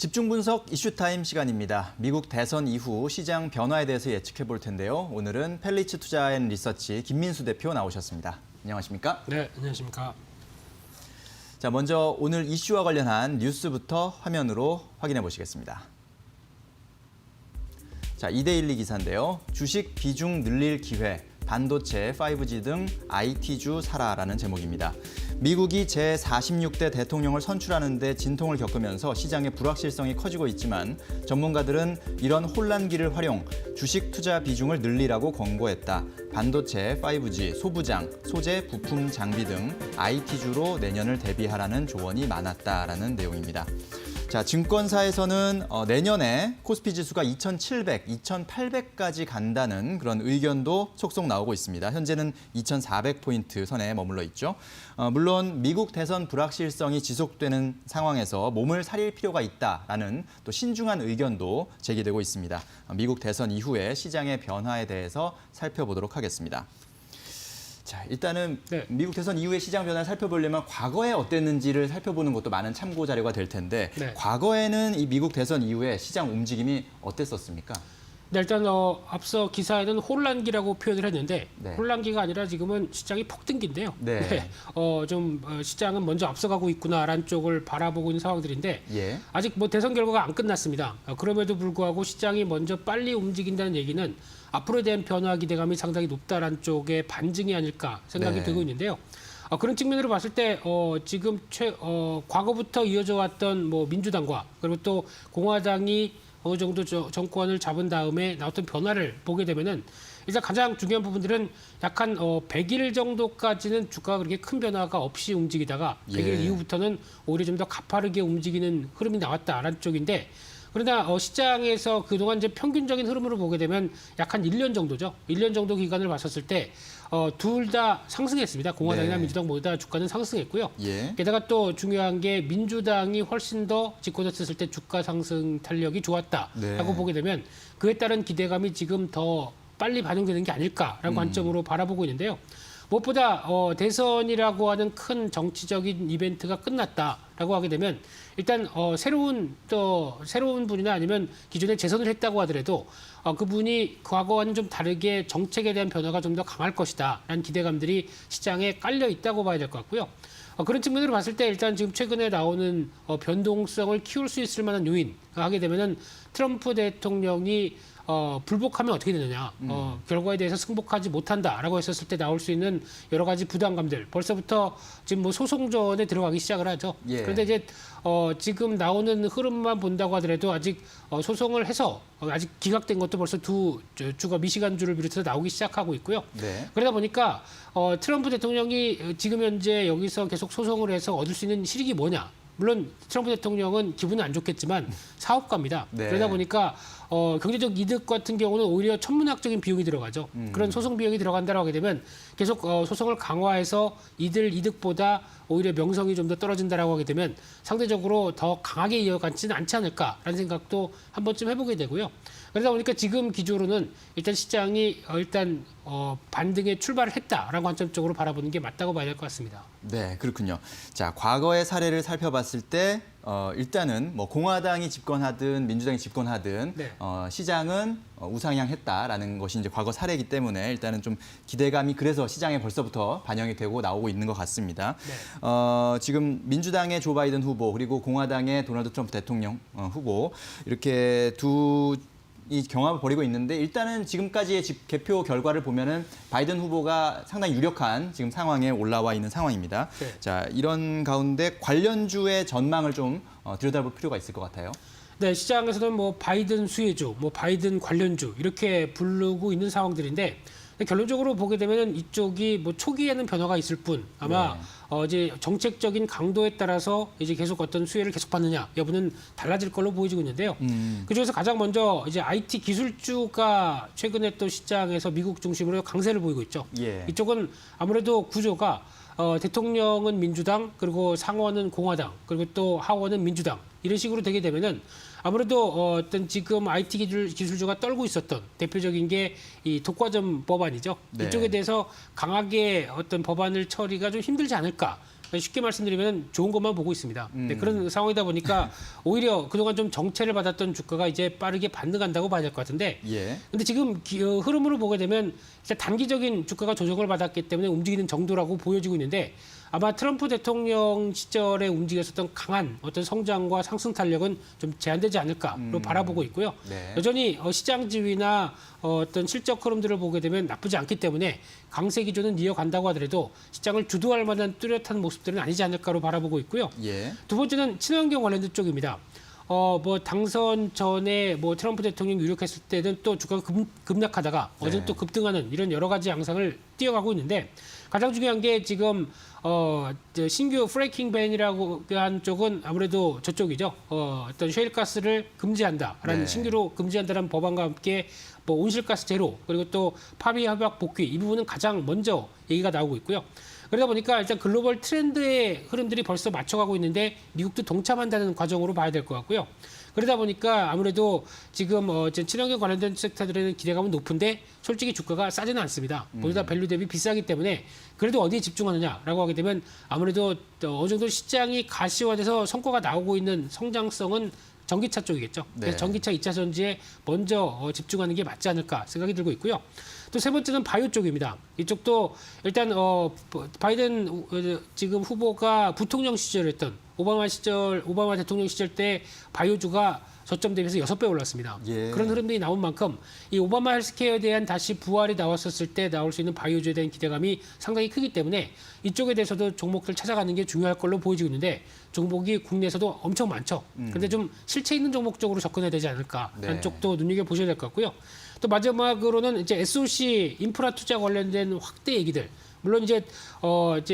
집중 분석 이슈타임 시간입니다. 미국 대선 이후 시장 변화에 대해서 예측해 볼 텐데요. 오늘은 펠리츠 투자앤리서치 김민수 대표 나오셨습니다. 안녕하십니까? 네, 안녕하십니까? 자, 먼저 오늘 이슈와 관련한 뉴스부터 화면으로 확인해 보시겠습니다. 자, 이데일리 기사인데요. 주식 비중 늘릴 기회, 반도체, 5G 등 IT주 사라라는 제목입니다. 미국이 제46대 대통령을 선출하는 데 진통을 겪으면서 시장의 불확실성이 커지고 있지만 전문가들은 이런 혼란기를 활용 주식 투자 비중을 늘리라고 권고했다. 반도체, 5G, 소부장, 소재, 부품, 장비 등 IT주로 내년을 대비하라는 조언이 많았다라는 내용입니다. 자, 증권사에서는 내년에 코스피 지수가 2,700, 2,800까지 간다는 그런 의견도 속속 나오고 있습니다. 현재는 2,400포인트 선에 머물러 있죠. 물론 미국 대선 불확실성이 지속되는 상황에서 몸을 사릴 필요가 있다라는 또 신중한 의견도 제기되고 있습니다. 미국 대선 이후의 시장의 변화에 대해서 살펴보도록 하겠습니다. 자, 일단은 미국 대선 이후의 시장 변화를 살펴보려면 과거에 어땠는지를 살펴보는 것도 많은 참고 자료가 될 텐데 과거에는 이 미국 대선 이후에 시장 움직임이 어땠었습니까? 네, 일단 앞서 기사에는 혼란기라고 표현을 했는데 혼란기가 아니라 지금은 시장이 폭등기인데요. 시장은 먼저 앞서가고 있구나라는 쪽을 바라보고 있는 상황들인데 아직 뭐 대선 결과가 안 끝났습니다. 그럼에도 불구하고 시장이 먼저 빨리 움직인다는 얘기는 앞으로에 대한 변화 기대감이 상당히 높다라는 쪽의 반증이 아닐까 생각이 되고 있는데요. 그런 측면으로 봤을 때 지금 과거부터 이어져 왔던 뭐 민주당과 그리고 또 공화당이 어느 정도 정권을 잡은 다음에 나왔던 변화를 보게 되면은 일단 가장 중요한 부분들은 약 한 100일 정도까지는 주가가 그렇게 큰 변화가 없이 움직이다가 100일 이후부터는 오히려 좀 더 가파르게 움직이는 흐름이 나왔다라는 쪽인데 그러나 시장에서 그동안 이제 평균적인 흐름으로 보게 되면 약 한 1년 정도죠. 1년 정도 기간을 봤었을 때 둘 다 상승했습니다. 공화당이나 민주당 모두 다 주가는 상승했고요. 게다가 또 중요한 게 민주당이 훨씬 더 집권했을 때 주가 상승 탄력이 좋았다라고 보게 되면 그에 따른 기대감이 지금 더 빨리 반영되는 게 아닐까라는 관점으로 바라보고 있는데요. 무엇보다 대선이라고 하는 큰 정치적인 이벤트가 끝났다라고 하게 되면 일단 새로운 분이나 아니면 기존에 재선을 했다고 하더라도 그분이 과거와는 좀 다르게 정책에 대한 변화가 좀 더 강할 것이다라는 기대감들이 시장에 깔려 있다고 봐야 될 것 같고요. 그런 측면으로 봤을 때 일단 지금 최근에 나오는 변동성을 키울 수 있을 만한 요인 하게 되면은 트럼프 대통령이 불복하면 어떻게 되느냐, 결과에 대해서 승복하지 못한다라고 했었을 때 나올 수 있는 여러 가지 부담감들, 벌써부터 지금 뭐 소송전에 들어가기 시작을 하죠. 그런데 이제 지금 나오는 흐름만 본다고 하더라도 아직 소송을 해서 아직 기각된 것도 벌써 두 주가 미시간주를 비롯해서 나오기 시작하고 있고요. 그러다 보니까 트럼프 대통령이 지금 현재 여기서 계속 소송을 해서 얻을 수 있는 실익이 뭐냐? 물론 트럼프 대통령은 기분은 안 좋겠지만 사업가입니다. 그러다 보니까 경제적 이득 같은 경우는 오히려 천문학적인 비용이 들어가죠. 그런 소송 비용이 들어간다고 하게 되면 계속 소송을 강화해서 이들 이득보다 오히려 명성이 좀 더 떨어진다라고 하게 되면 상대적으로 더 강하게 이어가지는 않지 않을까라는 생각도 한 번쯤 해보게 되고요. 그러다 보니까 지금 기조로는 일단 시장이 반등에 출발을 했다라는 관점적으로 바라보는 게 맞다고 봐야 될 것 같습니다. 네, 그렇군요. 자, 과거의 사례를 살펴봤을 때 일단은 뭐 공화당이 집권하든 민주당이 집권하든 시장은 우상향했다라는 것이 이제 과거 사례이기 때문에 일단은 좀 기대감이 그래서 시장에 벌써부터 반영이 되고 나오고 있는 것 같습니다. 지금 민주당의 조 바이든 후보 그리고 공화당의 도널드 트럼프 대통령 후보 이렇게 이 경합을 벌이고 있는데 일단은 지금까지의 개표 결과를 보면은 바이든 후보가 상당히 유력한 지금 상황에 올라와 있는 상황입니다. 자, 이런 가운데 관련주의 전망을 좀 들여다볼 필요가 있을 것 같아요. 네, 시장에서는 뭐 바이든 수혜주, 뭐 바이든 관련주 이렇게 부르고 있는 상황들인데 결론적으로 보게 되면 이쪽이 뭐 초기에는 변화가 있을 뿐 아마 이제 정책적인 강도에 따라서 이제 계속 어떤 수혜를 계속 받느냐 여부는 달라질 걸로 보여지고 있는데요. 그중에서 가장 먼저 이제 IT 기술주가 최근에 또 시장에서 미국 중심으로 강세를 보이고 있죠. 이쪽은 아무래도 구조가 대통령은 민주당 그리고 상원은 공화당 그리고 또 하원은 민주당 이런 식으로 되게 되면은 아무래도 어떤 지금 IT 기술주가 떨고 있었던 대표적인 게 이 독과점 법안이죠. 이쪽에 대해서 강하게 어떤 법안을 처리가 좀 힘들지 않을까. 쉽게 말씀드리면 좋은 것만 보고 있습니다. 네, 그런 상황이다 보니까 오히려 그동안 좀 정체를 받았던 주가가 이제 빠르게 반등한다고 봐야 될 것 같은데 예. 근데 지금 흐름으로 보게 되면 진짜 단기적인 주가가 조정을 받았기 때문에 움직이는 정도라고 보여지고 있는데 아마 트럼프 대통령 시절에 움직였었던 강한 어떤 성장과 상승 탄력은 좀 제한되지 않을까로 바라보고 있고요. 네. 여전히 시장 지위나 어떤 실적 흐름들을 보게 되면 나쁘지 않기 때문에 강세 기조는 이어간다고 하더라도 시장을 주도할 만한 뚜렷한 모습들은 아니지 않을까로 바라보고 있고요. 예. 두 번째는 친환경 관련된 쪽입니다. 뭐 당선 전에 뭐 트럼프 대통령이 유력했을 때는 또 주가가 급락하다가 어제는 또 급등하는 이런 여러 가지 양상을 띄어가고 있는데 가장 중요한 게 지금 이제 신규 프래킹 밴이라고 한 쪽은 아무래도 저쪽이죠. 어떤 셰일가스를 금지한다라는 네. 신규로 금지한다라는 법안과 함께 뭐 온실가스 제로 그리고 또 파리 협약 복귀 이 부분은 가장 먼저 얘기가 나오고 있고요. 그러다 보니까 일단 글로벌 트렌드의 흐름들이 벌써 맞춰가고 있는데 미국도 동참한다는 과정으로 봐야 될 것 같고요. 그러다 보니까 아무래도 지금 친환경 관련된 섹터들에는 기대감은 높은데 솔직히 주가가 싸지는 않습니다. 보다 밸류 대비 비싸기 때문에 그래도 어디에 집중하느냐라고 하게 되면 아무래도 어느 정도 시장이 가시화돼서 성과가 나오고 있는 성장성은 전기차 쪽이겠죠. 그래서 네. 전기차 2차 전지에 먼저 집중하는 게 맞지 않을까 생각이 들고 있고요. 또 세 번째는 바이오 쪽입니다. 이쪽도 일단 바이든 지금 후보가 부통령 시절했던 오바마 대통령 시절 때 바이오주가 저점 대비해서 6배 올랐습니다. 예. 그런 흐름들이 나온 만큼 이 오바마 헬스케어에 대한 다시 부활이 나왔었을 때 나올 수 있는 바이오주에 대한 기대감이 상당히 크기 때문에 이쪽에 대해서도 종목들 찾아가는 게 중요할 걸로 보여지고 있는데 종목이 국내에서도 엄청 많죠. 그런데 좀 실체 있는 종목 쪽으로 접근해야 되지 않을까라는 네. 쪽도 눈여겨보셔야 될 것 같고요. 또 마지막으로는 이제 SOC 인프라 투자 관련된 확대 얘기들. 물론 이제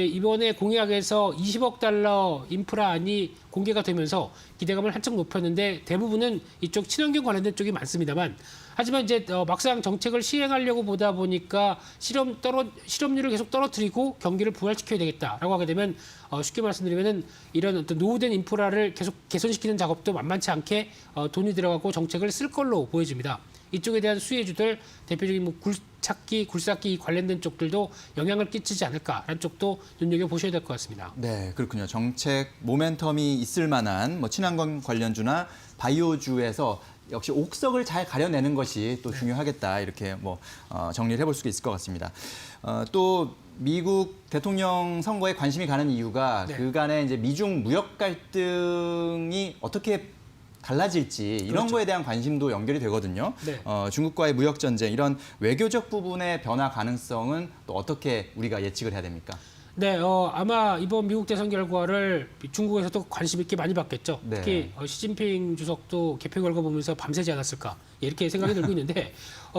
이번에 공약에서 20억 달러 인프라안이 공개가 되면서 기대감을 한층 높였는데 대부분은 이쪽 친환경 관련된 쪽이 많습니다만 하지만 이제 막상 정책을 시행하려고 보다 보니까 실업률을 계속 떨어뜨리고 경기를 부활시켜야 되겠다라고 하게 되면 쉽게 말씀드리면은 이런 어떤 노후된 인프라를 계속 개선시키는 작업도 만만치 않게 돈이 들어가고 정책을 쓸 걸로 보여집니다. 이쪽에 대한 수혜주들 대표적인 뭐 굴찾기, 굴삭기 관련된 쪽들도 영향을 끼치지 않을까라는 쪽도 눈여겨보셔야 될 것 같습니다. 네, 그렇군요. 정책 모멘텀이 있을 만한 뭐 친환경 관련주나 바이오주에서 역시 옥석을 잘 가려내는 것이 또 중요하겠다 이렇게 뭐 정리를 해볼 수가 있을 것 같습니다. 또 미국 대통령 선거에 관심이 가는 이유가 네. 그간의 이제 미중 무역 갈등이 어떻게 달라질지 이런 그렇죠. 거에 대한 관심도 연결이 되거든요. 네. 중국과의 무역 전쟁 이런 외교적 부분의 변화 가능성은 또 어떻게 우리가 예측을 해야 됩니까? 네, 아마 이번 미국 대선 결과를 중국에서도 관심 있게 많이 봤겠죠. 네. 특히 시진핑 주석도 개표 결과 보면서 밤새지 않았을까 이렇게 생각이 들고 있는데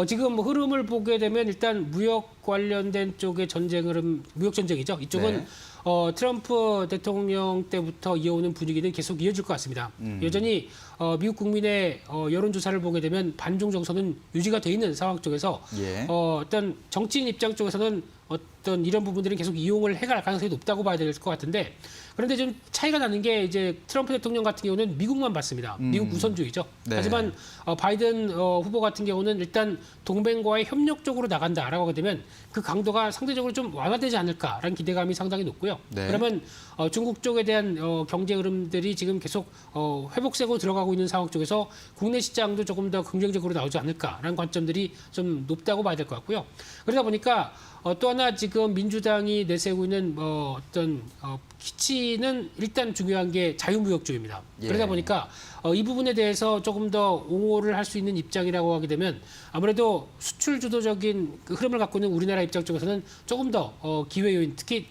지금 뭐 흐름을 보게 되면 일단 무역 관련된 쪽의 전쟁 흐름, 무역 전쟁이죠. 이쪽은 네. 트럼프 대통령 때부터 이어오는 분위기는 계속 이어질 것 같습니다. 여전히 미국 국민의 여론조사를 보게 되면 반중 정서는 유지가 돼 있는 상황 쪽에서 예. 어떤 정치인 입장 쪽에서는 어떤 이런 부분들은 계속 이용을 해갈 가능성이 높다고 봐야 될 것 같은데 그런데 좀 차이가 나는 게 이제 트럼프 대통령 같은 경우는 미국만 봤습니다. 미국 우선주의죠. 네. 하지만 바이든 후보 같은 경우는 일단 동맹과의 협력 쪽으로 나간다라고 하게 되면 그 강도가 상대적으로 좀 완화되지 않을까라는 기대감이 상당히 높고요. 네. 그러면 중국 쪽에 대한 경제 흐름들이 지금 계속 회복세고 들어가고 있는 상황 쪽에서 국내 시장도 조금 더 긍정적으로 나오지 않을까라는 관점들이 좀 높다고 봐야 될 것 같고요. 그러다 보니까 또 하나 지금 민주당이 내세우고 있는 어떤 기치는 일단 중요한 게 자유무역주의입니다. 예. 그러다 보니까 이 부분에 대해서 조금 더 옹호를 할 수 있는 입장이라고 하게 되면 아무래도 수출 주도적인 그 흐름을 갖고 있는 우리나라 입장 쪽에서는 조금 더 기회 요인, 특히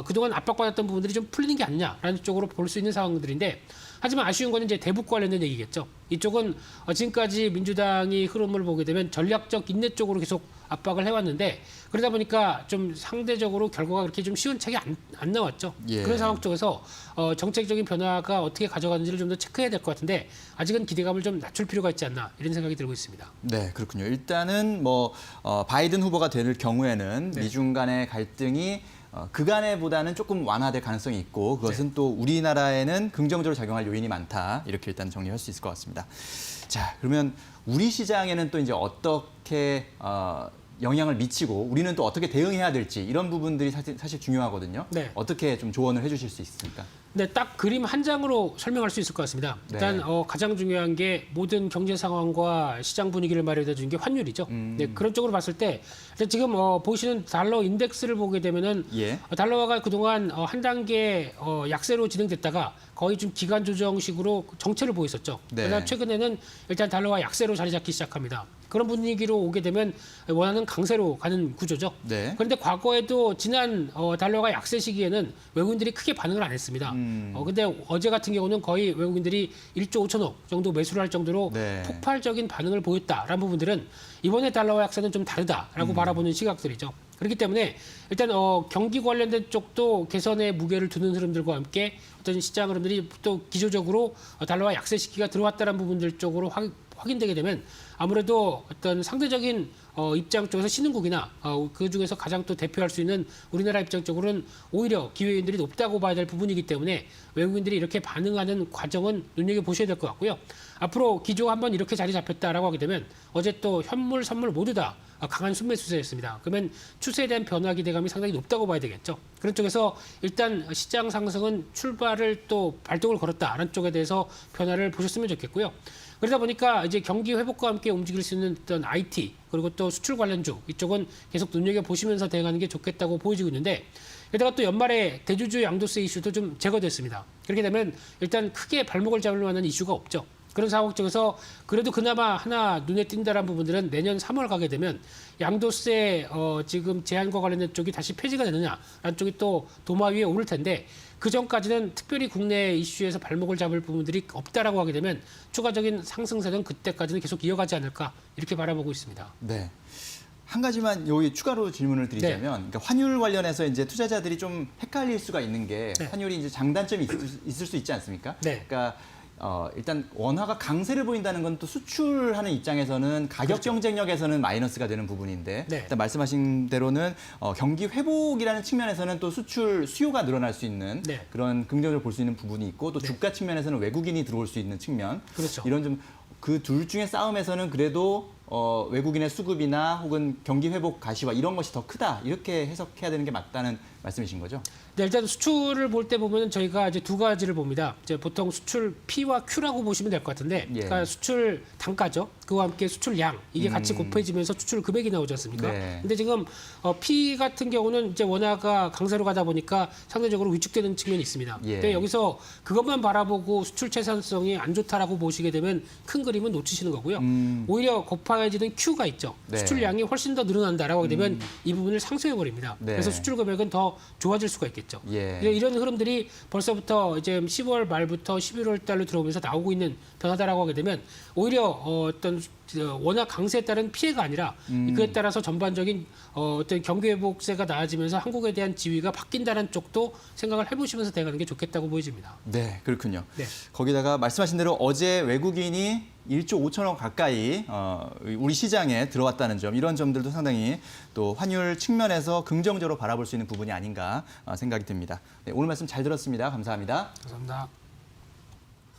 그동안 압박받았던 부분들이 좀 풀리는 게 아니냐라는 쪽으로 볼 수 있는 상황들인데 하지만 아쉬운 거는 이제 대북 관련된 얘기겠죠. 이쪽은 지금까지 민주당이 흐름을 보게 되면 전략적 인내 쪽으로 계속 압박을 해왔는데 그러다 보니까 좀 상대적으로 결과가 그렇게 좀 시원찮게 안 나왔죠. 예. 그런 상황 쪽에서 정책적인 변화가 어떻게 가져가는지를 좀 더 체크해야 될 것 같은데 아직은 기대감을 좀 낮출 필요가 있지 않나 이런 생각이 들고 있습니다. 네, 그렇군요. 일단은 뭐 바이든 후보가 될 경우에는 네. 미중 간의 갈등이 그간에보다는 조금 완화될 가능성이 있고 그것은 또 우리나라에는 긍정적으로 작용할 요인이 많다. 이렇게 일단 정리할 수 있을 것 같습니다. 자, 그러면 우리 시장에는 또 이제 어떻게 영향을 미치고 우리는 또 어떻게 대응해야 될지 이런 부분들이 사실 중요하거든요. 네. 어떻게 좀 조언을 해주실 수 있습니까? 네, 딱 그림 한 장으로 설명할 수 있을 것 같습니다. 일단 네. 가장 중요한 게 모든 경제 상황과 시장 분위기를 마련해 주는 게 환율이죠. 네, 그런 쪽으로 봤을 때 일단 지금 보시는 달러 인덱스를 보게 되면은 예. 달러가 그동안 한 단계 약세로 진행됐다가 거의 좀 기간 조정식으로 정체를 보였었죠. 네. 그러나 최근에는 일단 달러가 약세로 자리 잡기 시작합니다. 그런 분위기로 오게 되면 원하는 강세로 가는 구조죠. 네. 그런데 과거에도 지난 달러가 약세 시기에는 외국인들이 크게 반응을 안 했습니다. 근데 어제 같은 경우는 거의 외국인들이 1조 5천억 정도 매수를 할 정도로 네. 폭발적인 반응을 보였다라는 부분들은 이번에 달러와 약세는 좀 다르다라고 바라보는 시각들이죠. 그렇기 때문에 일단 경기 관련된 쪽도 개선의 무게를 두는 흐름들과 함께 어떤 시장 흐름들이 또 기조적으로 달러와 약세 시기가 들어왔다는 부분들 쪽으로 확인되게 되면 아무래도 어떤 상대적인 입장 쪽에서 신흥국이나 그 중에서 가장 또 대표할 수 있는 우리나라 입장 쪽으로는 오히려 기회인들이 높다고 봐야 될 부분이기 때문에 외국인들이 이렇게 반응하는 과정은 눈여겨보셔야 될 것 같고요. 앞으로 기조가 한번 이렇게 자리 잡혔다라고 하게 되면 어제 또 현물, 선물 모두 다 강한 순매수세였습니다. 그러면 추세에 대한 변화 기대감이 상당히 높다고 봐야 되겠죠. 그런 쪽에서 일단 시장 상승은 출발을 또 발동을 걸었다라는 쪽에 대해서 변화를 보셨으면 좋겠고요. 그러다 보니까 이제 경기 회복과 함께 움직일 수 있는 어떤 IT 그리고 또 수출 관련주 이쪽은 계속 눈여겨 보시면서 대응하는 게 좋겠다고 보여지고 있는데 게다가 또 연말에 대주주 양도세 이슈도 좀 제거됐습니다. 그렇게 되면 일단 크게 발목을 잡을 만한 이슈가 없죠. 그런 상황 쪽에서 그래도 그나마 하나 눈에 띈다는 부분들은 내년 3월 가게 되면 양도세 지금 제한과 관련된 쪽이 다시 폐지가 되느냐라는 쪽이 또 도마 위에 오를 텐데 그 전까지는 특별히 국내 이슈에서 발목을 잡을 부분들이 없다라고 하게 되면 추가적인 상승세는 그때까지는 계속 이어가지 않을까 이렇게 바라보고 있습니다. 네. 한 가지만 여기 추가로 질문을 드리자면, 그러니까 환율 관련해서 이제 투자자들이 좀 헷갈릴 수가 있는 게 환율이 이제 장단점이 있을 수 있지 않습니까? 네. 그러니까 일단 원화가 강세를 보인다는 건 또 수출하는 입장에서는 가격 경쟁력에서는 마이너스가 되는 부분인데 네. 일단 말씀하신 대로는 경기 회복이라는 측면에서는 또 수출 수요가 늘어날 수 있는 네. 그런 긍정을 볼 수 있는 부분이 있고 또 네. 주가 측면에서는 외국인이 들어올 수 있는 측면 그렇죠. 이런 좀 그 둘 중의 싸움에서는 그래도 외국인의 수급이나 혹은 경기 회복 가시화 이런 것이 더 크다 이렇게 해석해야 되는 게 맞다는 말씀이신 거죠? 네, 일단 수출을 볼 때 보면 저희가 이제 두 가지를 봅니다. 이제 보통 수출 P와 Q라고 보시면 될 것 같은데, 예. 그러니까 수출 단가죠. 그와 함께 수출량 이게 같이 곱해지면서 수출 금액이 나오지 않습니까? 네. 근데 지금 P 같은 경우는 이제 원화가 강세로 가다 보니까 상대적으로 위축되는 측면이 있습니다. 예. 근데 여기서 그것만 바라보고 수출 채산성이 안 좋다라고 보시게 되면 큰 그림은 놓치시는 거고요. 오히려 곱해지는 Q가 있죠. 네. 수출량이 훨씬 더 늘어난다라고 하게 되면 이 부분을 상쇄해 버립니다. 네. 그래서 수출 금액은 더 좋아질 수가 있겠죠. 예. 이런 흐름들이 벌써부터 이제 10월 말부터 11월 달로 들어오면서 나오고 있는 변화다라고 하게 되면 오히려 어떤 워낙 강세에 따른 피해가 아니라 그에 따라서 전반적인 어떤 경기 회복세가 나아지면서 한국에 대한 지위가 바뀐다는 쪽도 생각을 해보시면서 대응하는 게 좋겠다고 보여집니다. 네, 그렇군요. 네. 거기다가 말씀하신 대로 어제 외국인이 1조 5천억 가까이 우리 시장에 들어왔다는 점, 이런 점들도 상당히 또 환율 측면에서 긍정적으로 바라볼 수 있는 부분이 아닌가 생각이 듭니다. 네, 오늘 말씀 잘 들었습니다. 감사합니다. 감사합니다.